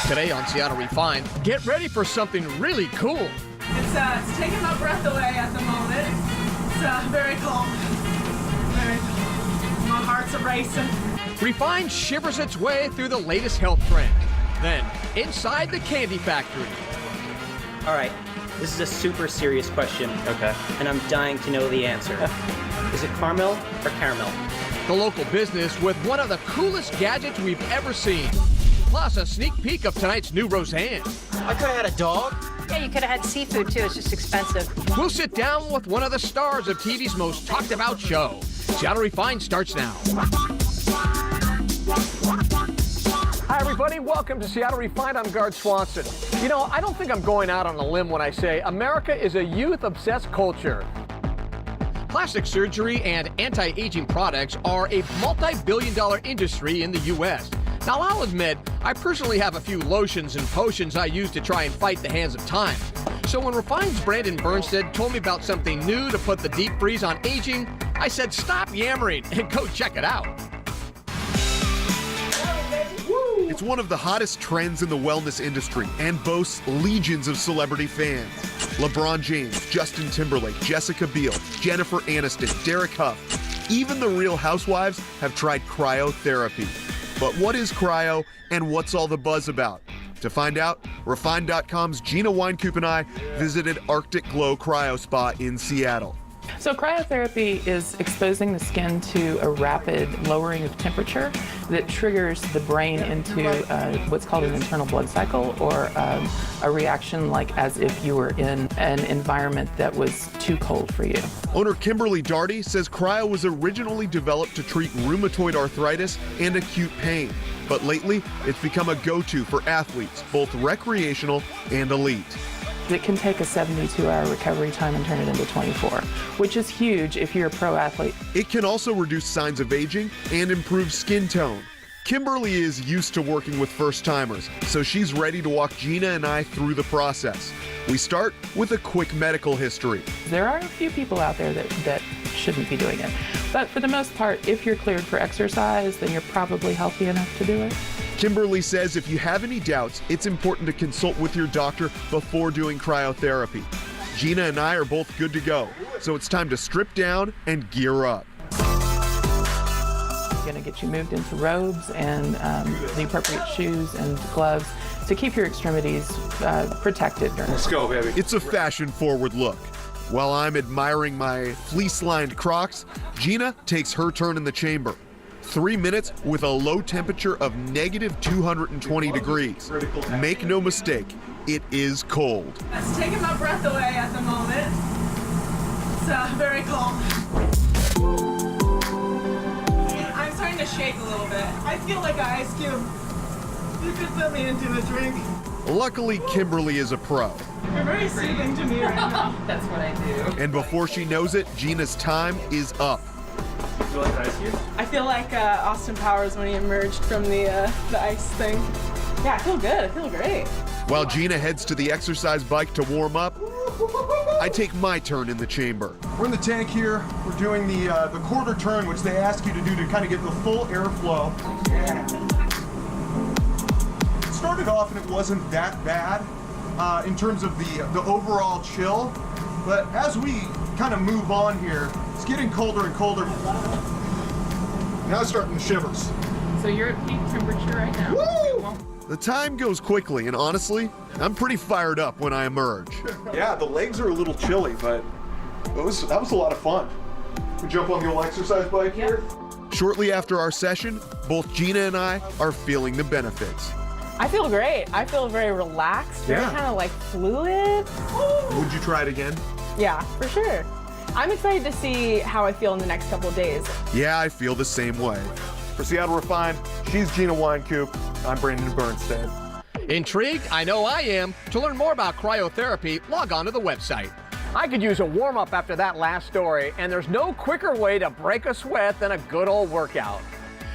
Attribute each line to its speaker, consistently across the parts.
Speaker 1: Today on Seattle Refined, get ready for something really cool.
Speaker 2: It's taking my breath away at the moment. It's very cold. Very cold. My heart's racing.
Speaker 1: Refined shivers its way through the latest health trend. Then, inside the candy factory.
Speaker 3: All right, this is a super serious question. Okay. And I'm dying to know the answer. Is it caramel or caramel?
Speaker 1: The local business with one of the coolest gadgets we've ever seen. Plus, a sneak peek of tonight's new Roseanne.
Speaker 4: I could have had a dog.
Speaker 5: Yeah, you could have had seafood too. It's just expensive.
Speaker 1: We'll sit down with one of the stars of TV's most talked about show. Seattle Refined starts now. Hi, everybody. Welcome to Seattle Refined. I'm Garth Swanson. You know, I don't think I'm going out on a limb when I say America is a youth-obsessed culture. Plastic surgery and anti-aging products are a multi-billion-dollar industry in the U.S. Now, I'll admit, I personally have a few lotions and potions I use to try and fight the hands of time. So when Refined's Brandon Bernstead told me about something new to put the deep freeze on aging, I said, stop yammering and go check it out.
Speaker 6: It's one of the hottest trends in the wellness industry and boasts legions of celebrity fans. LeBron James, Justin Timberlake, Jessica Biel, Jennifer Aniston, Derek Huff. Even the Real Housewives have tried cryotherapy. But what is cryo and what's all the buzz about? To find out, Refined.com's Gina Weinkoop and I visited Arctic Glow Cryo Spa in Seattle.
Speaker 7: So cryotherapy is exposing the skin to a rapid lowering of temperature that triggers the brain into what's called an internal blood cycle, or a reaction like as if you were in an environment that was too cold for you.
Speaker 6: Owner Kimberly Darty says cryo was originally developed to treat rheumatoid arthritis and acute pain. But lately, it's become a go-to for athletes, both recreational and elite.
Speaker 7: It can take a 72-hour recovery time and turn it into 24, which is huge if you're a pro athlete.
Speaker 6: It can also reduce signs of aging and improve skin tone. Kimberly is used to working with first-timers, so she's ready to walk Gina and I through the process. We start with a quick medical history.
Speaker 7: There are a few people out there that shouldn't be doing it. But for the most part, if you're cleared for exercise, then you're probably healthy enough to do it.
Speaker 6: Kimberly says if you have any doubts, it's important to consult with your doctor before doing cryotherapy. Gina and I are both good to go, so it's time to strip down and gear up.
Speaker 7: Going to get you moved into robes and the appropriate shoes and gloves to keep your extremities protected.
Speaker 6: Let's go, baby. It's a fashion-forward look. While I'm admiring my fleece-lined Crocs, Gina takes her turn in the chamber. 3 minutes with a low temperature of negative 220 degrees. Make no mistake, it is cold.
Speaker 2: It's taking my breath away at the moment. It's very cold. I'm starting to shake a little bit. I feel like an ice cube. You could put me into a drink.
Speaker 6: Luckily, Kimberly is a pro.
Speaker 2: You're very soothing to me right now.
Speaker 7: That's what I do.
Speaker 6: And before she knows it, Gina's time is up.
Speaker 4: You like ice cube?
Speaker 2: I feel like Austin Powers when he emerged from the ice thing. Yeah, I feel good. I feel great.
Speaker 6: While Gina heads to the exercise bike to warm up, I take my turn in the chamber.
Speaker 8: We're in the tank here. We're doing the quarter turn, which they ask you to do to kind of get the full airflow. It started off and it wasn't that bad in terms of the overall chill, but as we kind of move on here, it's getting colder and colder. Now it's starting to shivers.
Speaker 7: So you're at peak temperature right now.
Speaker 8: Woo!
Speaker 6: The time goes quickly, and honestly, I'm pretty fired up when I emerge.
Speaker 8: Yeah, the legs are a little chilly, but that was a lot of fun. We jump on the old exercise bike here.
Speaker 6: Shortly after our session, both Gina and I are feeling the benefits.
Speaker 9: I feel great. I feel very relaxed, very
Speaker 6: Yeah.
Speaker 9: kind of like fluid.
Speaker 6: Would you try it again?
Speaker 9: Yeah, for sure. I'm excited to see how I feel in the next couple of days.
Speaker 6: Yeah, I feel the same way.
Speaker 8: For Seattle Refined, she's Gina Weinkoop. I'm Brandon Bernstead.
Speaker 1: Intrigued? I know I am. To learn more about cryotherapy, log on to the website. I could use a warm-up after that last story, and there's no quicker way to break a sweat than a good old workout.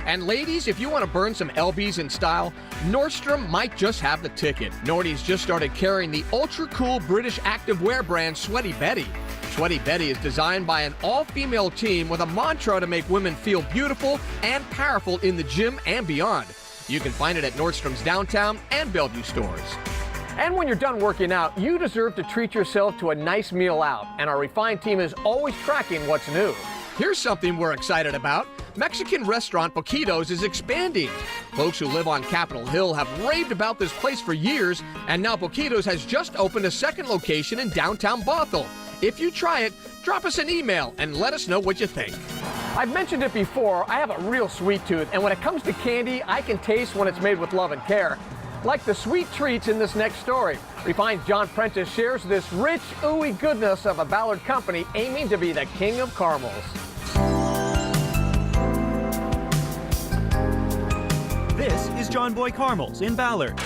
Speaker 1: And ladies, if you want to burn some lbs in style, Nordstrom might just have the ticket. Nordy's just started carrying the ultra-cool British activewear brand Sweaty Betty. Sweaty Betty is designed by an all-female team with a mantra to make women feel beautiful and powerful in the gym and beyond. You can find it at Nordstrom's downtown and Bellevue stores. And when you're done working out, you deserve to treat yourself to a nice meal out, and our Refined team is always tracking what's new. Here's something we're excited about. Mexican restaurant Poquitos is expanding. Folks who live on Capitol Hill have raved about this place for years, and now Poquitos has just opened a second location in downtown Bothell. If you try it, drop us an email and let us know what you think. I've mentioned it before, I have a real sweet tooth, and when it comes to candy, I can taste when it's made with love and care. Like the sweet treats in this next story. Refined John Prentice shares this rich, ooey goodness of a Ballard company aiming to be the king of caramels.
Speaker 10: This is John Boy Caramels in Ballard.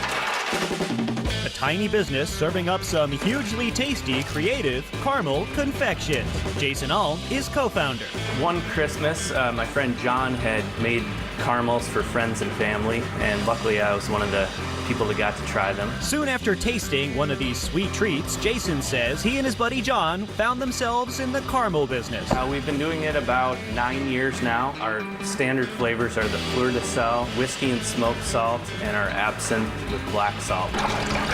Speaker 10: A tiny business serving up some hugely tasty, creative caramel confections. Jason Alm is co-founder.
Speaker 11: One Christmas, my friend John had made caramels for friends and family, and luckily I was one of the people that got to try them.
Speaker 10: Soon after tasting one of these sweet treats, Jason says he and his buddy John found themselves in the caramel business.
Speaker 11: We've been doing it about 9 years now. Our standard flavors are the Fleur de Sel, whiskey and smoked salt, and our absinthe with black salt.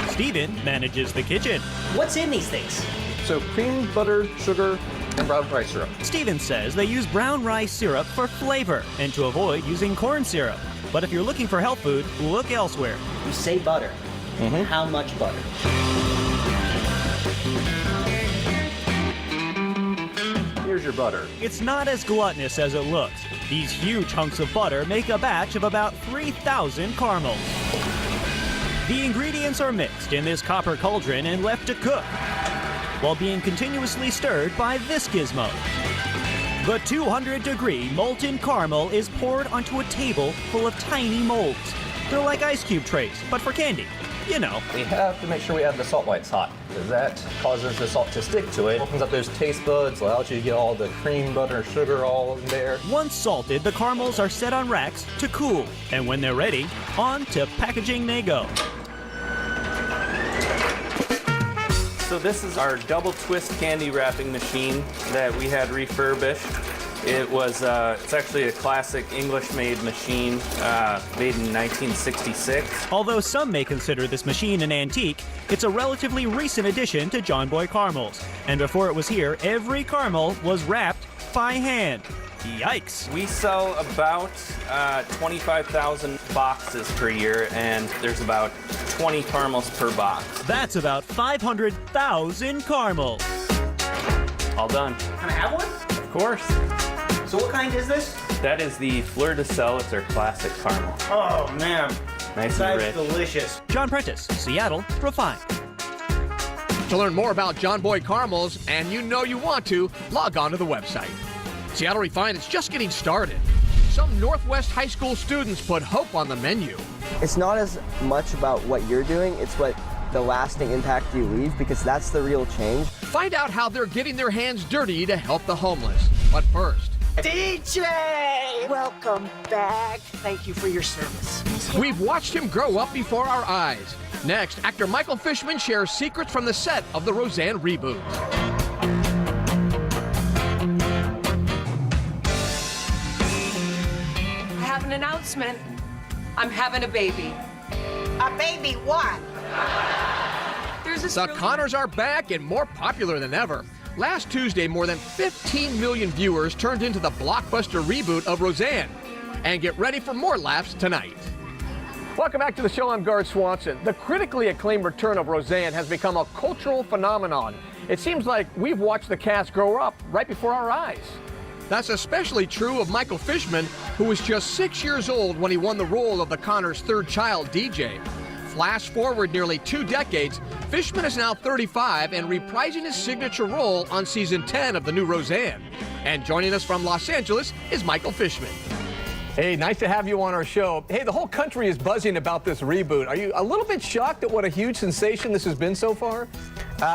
Speaker 10: Steven manages the kitchen.
Speaker 3: What's in these things?
Speaker 1: So cream, butter, sugar, and brown rice syrup.
Speaker 10: Steven says they use brown rice syrup for flavor and to avoid using corn syrup. But if you're looking for health food, look elsewhere.
Speaker 3: You say butter. How much butter?
Speaker 11: Here's your butter.
Speaker 10: It's not as gluttonous as it looks. These huge hunks of butter make a batch of about 3,000 caramels. The ingredients are mixed in this copper cauldron and left to cook, while being continuously stirred by this gizmo. The 200-degree molten caramel is poured onto a table full of tiny molds. They're like ice cube trays, but for candy. You know.
Speaker 12: We have to make sure we have the salt whites hot, because that causes the salt to stick to it. Opens up those taste buds, allows you to get all the cream, butter, sugar all in there.
Speaker 10: Once salted, the caramels are set on racks to cool. And when they're ready, on to packaging they go.
Speaker 11: So this is our double twist candy wrapping machine that we had refurbished. It was, it's actually a classic English-made machine made in 1966.
Speaker 10: Although some may consider this machine an antique, it's a relatively recent addition to John Boy Caramels. And before it was here, every caramel was wrapped by hand. Yikes.
Speaker 11: We sell about 25,000 boxes per year, and there's about 20 caramels per box.
Speaker 10: That's about 500,000 caramels.
Speaker 11: All done.
Speaker 3: Can I have one?
Speaker 11: Of course.
Speaker 3: So what kind is this?
Speaker 11: That is the Fleur de Sel. It's our classic caramel.
Speaker 3: Oh, man.
Speaker 11: Nice and
Speaker 3: That's
Speaker 11: rich.
Speaker 3: delicious.
Speaker 10: John Prentice, Seattle, Refined.
Speaker 1: To learn more about John Boy Caramels, and you know you want to, log on to the website. Seattle Refined is just getting started. Some Northwest High School students put hope on the menu.
Speaker 13: It's not as much about what you're doing, it's what the lasting impact you leave, because that's the real change.
Speaker 1: Find out how they're getting their hands dirty to help the homeless. But first,
Speaker 14: DJ! Welcome back. Thank you for your service.
Speaker 1: we've watched him grow up before our eyes. Next, actor Michael Fishman shares secrets from the set of the Roseanne reboot.
Speaker 15: I have an announcement. I'm having a baby.
Speaker 14: A baby what?
Speaker 1: The Connors are back and more popular than ever. Last Tuesday, more than 15 million viewers turned into the blockbuster reboot of Roseanne. And get ready for more laughs tonight. Welcome back to the show. I'm Garth Swanson. The critically acclaimed return of Roseanne has become a cultural phenomenon. It seems like we've watched the cast grow up right before our eyes. That's especially true of Michael Fishman, who was just 6 years old when he won the role of the Connors' third child, DJ. Flash forward nearly 2 decades, Fishman is now 35 and reprising his signature role on season 10 of the new Roseanne. And joining us from Los Angeles is Michael Fishman. Hey, nice to have you on our show. Hey, the whole country is buzzing about this reboot. Are you a little bit shocked at what a huge sensation this has been so far?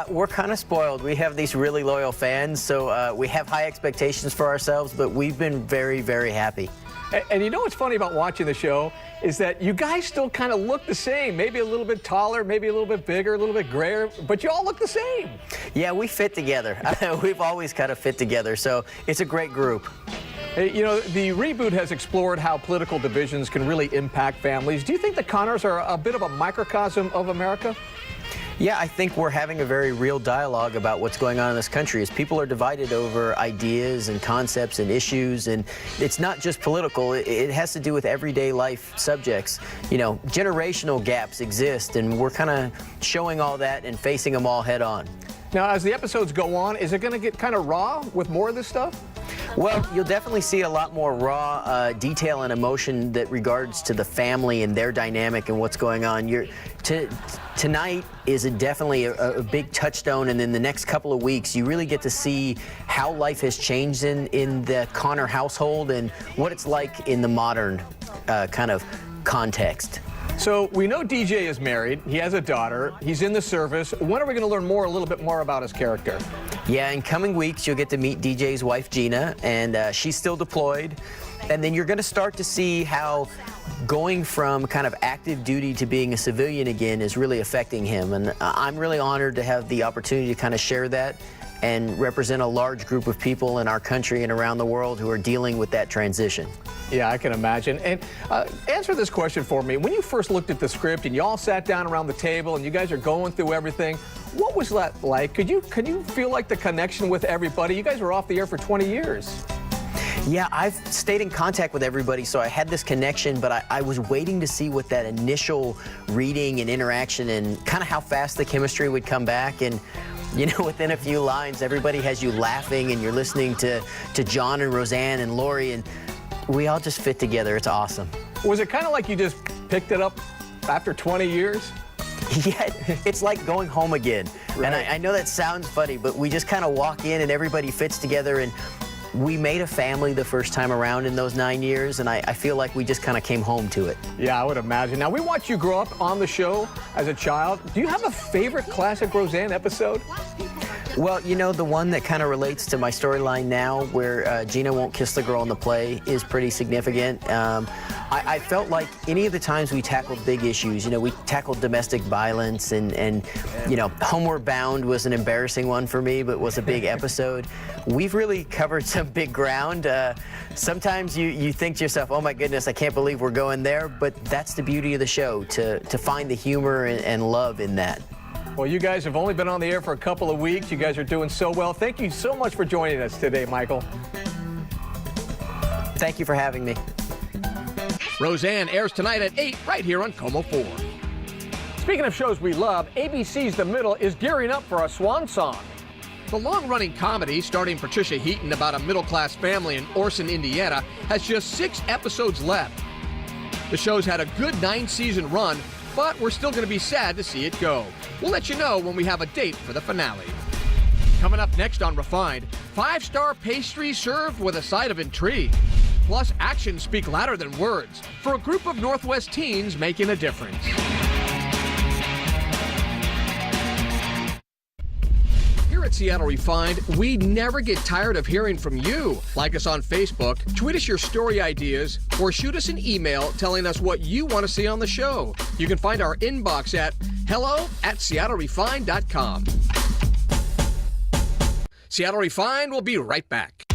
Speaker 16: We're kind of spoiled. We have these really loyal fans, so we have high expectations for ourselves, but we've been very, very happy.
Speaker 1: And you know what's funny about watching the show is that you guys still kind of look the same. Maybe a little bit taller, maybe a little bit bigger, a little bit grayer, but you all look the same.
Speaker 16: Yeah, we fit together. We've always kind of fit together, so it's a great group.
Speaker 1: Hey, you know, the reboot has explored how political divisions can really impact families. Do you think the Connors are a bit of a microcosm of America?
Speaker 16: Yeah, I think we're having a very real dialogue about what's going on in this country as people are divided over ideas and concepts and issues, and it's not just political, it has to do with everyday life subjects. You know, generational gaps exist, and we're kind of showing all that and facing them all head on.
Speaker 1: Now, as the episodes go on, is it going to get kind of raw with more of this stuff?
Speaker 16: Well, you'll definitely see a lot more raw detail and emotion that regards to the family and their dynamic and what's going on. Tonight is definitely a big touchstone, and in the next couple of weeks, you really get to see how life has changed in the Connor household and what it's like in the modern kind of context.
Speaker 1: So we know DJ is married, he has a daughter, he's in the service. When are we going to learn a little bit more about his character?
Speaker 16: Yeah, in coming weeks, you'll get to meet DJ's wife, Gina, and she's still deployed. And then you're going to start to see how going from kind of active duty to being a civilian again is really affecting him. And I'm really honored to have the opportunity to kind of share that and represent a large group of people in our country and around the world who are dealing with that transition.
Speaker 1: Yeah, I can imagine. And answer this question for me. When you first looked at the script and you all sat down around the table and you guys are going through everything, what was that like? Could you feel like the connection with everybody? You guys were off the air for 20 years.
Speaker 16: Yeah, I've stayed in contact with everybody, so I had this connection, but I was waiting to see what that initial reading and interaction and kind of how fast the chemistry would come back. And you know, within a few lines, everybody has you laughing and you're listening to John and Roseanne and Lori, and we all just fit together. It's awesome.
Speaker 1: Was it kind of like you just picked it up after 20 years?
Speaker 16: Yeah, it's like going home again. Right. And I know that sounds funny, but we just kind of walk in and everybody fits together, and we made a family the first time around in those 9 years, and I feel like we just kind of came home to it.
Speaker 1: Yeah, I would imagine. Now, we watched you grow up on the show as a child. Do you have a favorite classic Roseanne episode?
Speaker 16: Well, you know, the one that kind of relates to my storyline now, where Gina won't kiss the girl in the play, is pretty significant. I felt like any of the times we tackled big issues, you know, we tackled domestic violence and you know, Homeward Bound was an embarrassing one for me, but was a big episode. We've really covered some big ground. Sometimes you think to yourself, oh my goodness, I can't believe we're going there, but that's the beauty of the show, to find the humor and love in that.
Speaker 1: Well, you guys have only been on the air for a couple of weeks. You guys are doing so well. Thank you so much for joining us today, Michael.
Speaker 16: Thank you for having me.
Speaker 1: Roseanne airs tonight at 8 right here on KOMO 4. Speaking of shows we love, ABC's The Middle is gearing up for a swan song. The long-running comedy starring Patricia Heaton about a middle-class family in Orson, Indiana, has just 6 episodes left. The show's had a good 9-season run, but we're still going to be sad to see it go. We'll let you know when we have a date for the finale. Coming up next on Refined, 5-star pastry served with a side of intrigue. Plus, actions speak louder than words for a group of Northwest teens making a difference. Here at Seattle Refined, we never get tired of hearing from you. Like us on Facebook, tweet us your story ideas, or shoot us an email telling us what you want to see on the show. You can find our inbox at hello@seattlerefined.com. Seattle Refined will be right back.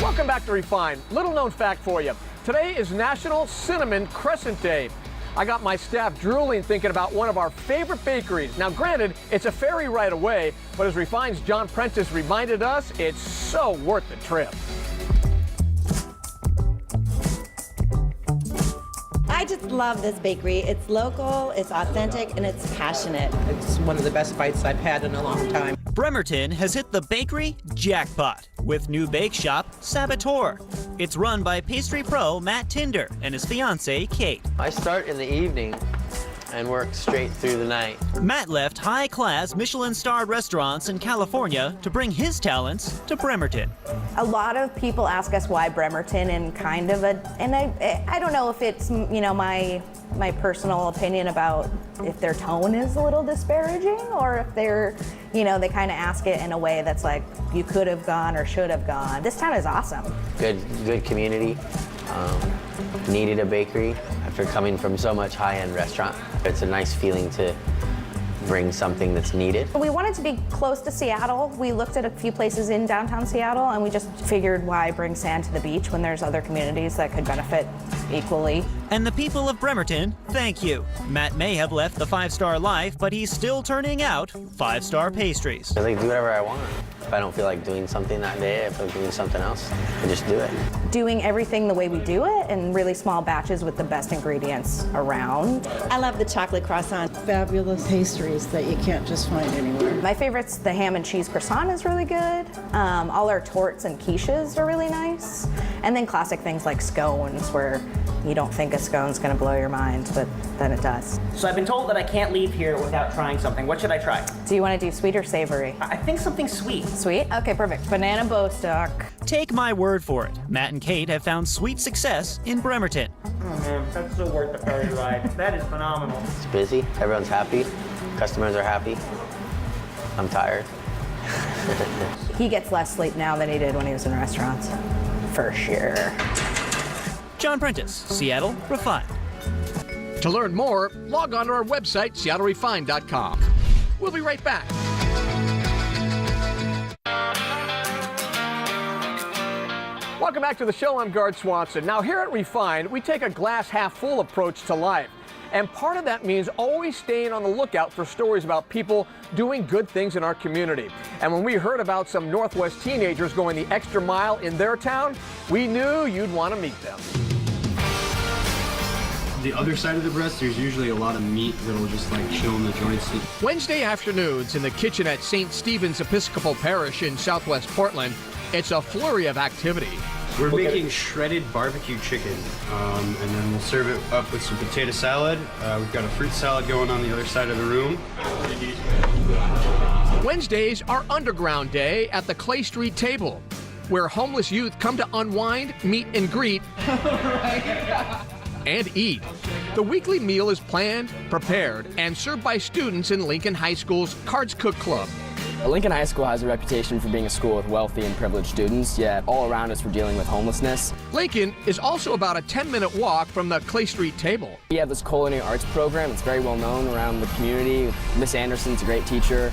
Speaker 1: Welcome back to Refined. Little known fact for you. Today is National Cinnamon Crescent Day. I got my staff drooling thinking about one of our favorite bakeries. Now, granted, it's a ferry right away, but as Refined's John Prentice reminded us, it's so worth the trip.
Speaker 17: I just love this bakery. It's local, it's authentic, and it's passionate.
Speaker 18: It's one of the best bites I've had in a long time.
Speaker 10: Bremerton has hit the bakery jackpot with new bake shop Saboteur. It's run by pastry pro Matt Tinder and his fiancée Kate.
Speaker 19: I start in the evening and work straight through the night.
Speaker 10: Matt left high-class Michelin-starred restaurants in California to bring his talents to Bremerton.
Speaker 20: A lot of people ask us why Bremerton, and I don't know if it's, you know, my personal opinion about if their tone is a little disparaging, or if they're, you know, they kind of ask it in a way that's like, you could have gone or should have gone. This town is awesome.
Speaker 19: Good community. Needed a bakery after coming from so much high-end restaurant. It's a nice feeling to
Speaker 16: bring something that's needed.
Speaker 20: We wanted to be close to Seattle. We looked at a few places in downtown Seattle, and we just figured, why bring sand to the beach when there's other communities that could benefit equally.
Speaker 10: And the people of Bremerton, thank you. Matt may have left the 5-star life, but he's still turning out 5-star pastries.
Speaker 16: I do whatever I want. If I don't feel like doing something that day, if I'm doing something else, I just do it.
Speaker 20: Doing everything the way we do it in really small batches with the best ingredients around.
Speaker 17: I love the chocolate croissant.
Speaker 21: Fabulous pastries that you can't just find anywhere.
Speaker 20: My favorite's the ham and cheese croissant is really good. All our torts and quiches are really nice. And then classic things like scones, where you don't think a scone's gonna blow your mind, but then it does.
Speaker 3: So I've been told that I can't leave here without trying something. What should I try?
Speaker 20: Do you wanna do sweet or savory?
Speaker 3: I think something sweet.
Speaker 20: Sweet? Okay, perfect. Banana Bostock.
Speaker 10: Take my word for it. Matt and Kate have found sweet success in Bremerton.
Speaker 3: Oh man, that's so worth the party ride. That is phenomenal.
Speaker 16: It's busy, everyone's happy, customers are happy. I'm tired.
Speaker 20: He gets less sleep now than he did when he was in restaurants. For sure.
Speaker 10: John Prentice, Seattle Refined.
Speaker 1: To learn more, log on to our website, seattlerefined.com. We'll be right back. Welcome back to the show. I'm Gard Swanson. Now, here at Refined, we take a glass half full approach to life. And part of that means always staying on the lookout for stories about people doing good things in our community. And when we heard about some Northwest teenagers going the extra mile in their town, we knew you'd want to meet them.
Speaker 22: The other side of the breast, there's usually a lot of meat that'll just like chill in the joints.
Speaker 1: Wednesday afternoons in the kitchen at St. Stephen's Episcopal Parish in Southwest Portland, it's a flurry of activity.
Speaker 22: We're making shredded barbecue chicken, and then we'll serve it up with some potato salad. We've got a fruit salad going on the other side of the room.
Speaker 1: Wednesdays are Underground Day at the Clay Street Table, where homeless youth come to unwind, meet and greet, and eat. The weekly meal is planned, prepared, and served by students in Lincoln High School's Cards Cook Club.
Speaker 23: Lincoln High School has a reputation for being a school with wealthy and privileged students, yet all around us we're dealing with homelessness.
Speaker 1: Lincoln is also about a 10-minute walk from the Clay Street Table.
Speaker 23: We have this culinary arts program. It's very well known around the community. Miss Anderson's a great teacher,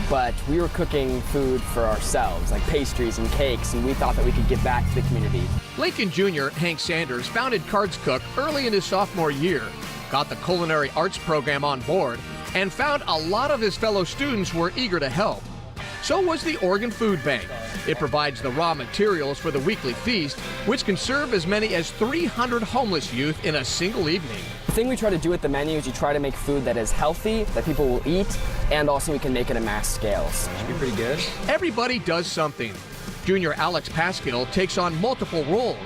Speaker 23: but we were cooking food for ourselves, like pastries and cakes, and we thought that we could give back to the community.
Speaker 1: Lincoln Jr. Hank Sanders founded Cards Cook early in his sophomore year, got the culinary arts program on board, and found a lot of his fellow students were eager to help. So was the Oregon Food Bank. It provides the raw materials for the weekly feast, which can serve as many as 300 homeless youth in a single evening.
Speaker 23: The thing we try to do with the menu is you try to make food that is healthy, that people will eat, and also we can make it at mass scales.
Speaker 22: Should be pretty good.
Speaker 1: Everybody does something. Junior Alex Paskill takes on multiple roles.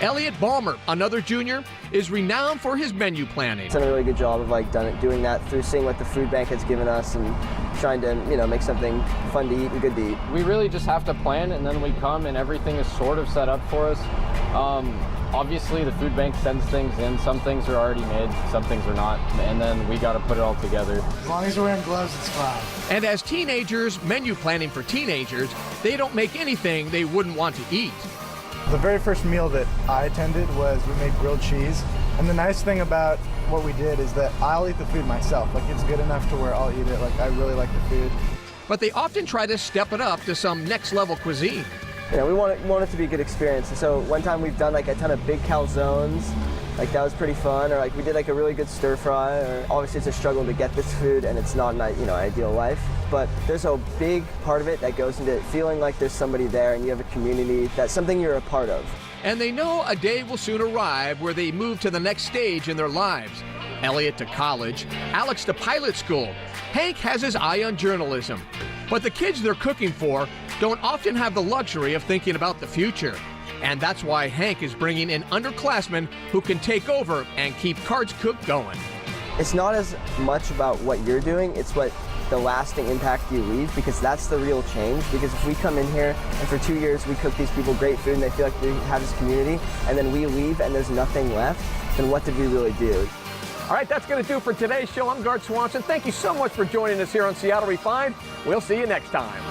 Speaker 1: Elliot Balmer, another junior, is renowned for his menu planning.
Speaker 13: He's done a really good job of doing that through seeing what the food bank has given us and trying to make something fun to eat and good to eat.
Speaker 24: We really just have to plan, and then we come and everything is sort of set up for us. Obviously the food bank sends things in. Some things are already made, some things are not, and then we got to put it all together.
Speaker 25: As long as we're wearing gloves, it's fine.
Speaker 1: And as teenagers, menu planning for teenagers, they don't make anything they wouldn't want to eat.
Speaker 25: The very first meal that I attended was we made grilled cheese. And the nice thing about what we did is that I'll eat the food myself. Like, it's good enough to where I'll eat it. Like, I really like the food.
Speaker 1: But they often try to step it up to some next level cuisine.
Speaker 13: We want it to be a good experience. And so one time we've done like a ton of big calzones. Like, that was pretty fun. Or like we did like a really good stir fry. Or obviously it's a struggle to get this food and it's not an ideal life. But there's a big part of it that goes into feeling like there's somebody there and you have a community. That's something you're a part of.
Speaker 1: And they know a day will soon arrive where they move to the next stage in their lives. Elliot to college, Alex to pilot school. Hank has his eye on journalism. But the kids they're cooking for don't often have the luxury of thinking about the future. And that's why Hank is bringing in underclassmen who can take over and keep Cards Cook going.
Speaker 13: It's not as much about what you're doing, it's what the lasting impact you leave, because that's the real change. Because if we come in here and for 2 years we cook these people great food and they feel like they have this community, and then we leave and there's nothing left, then what did we really do?
Speaker 1: All right, that's going to do for today's show. I'm Gard Swanson. Thank you so much for joining us here on Seattle Refined. We'll see you next time.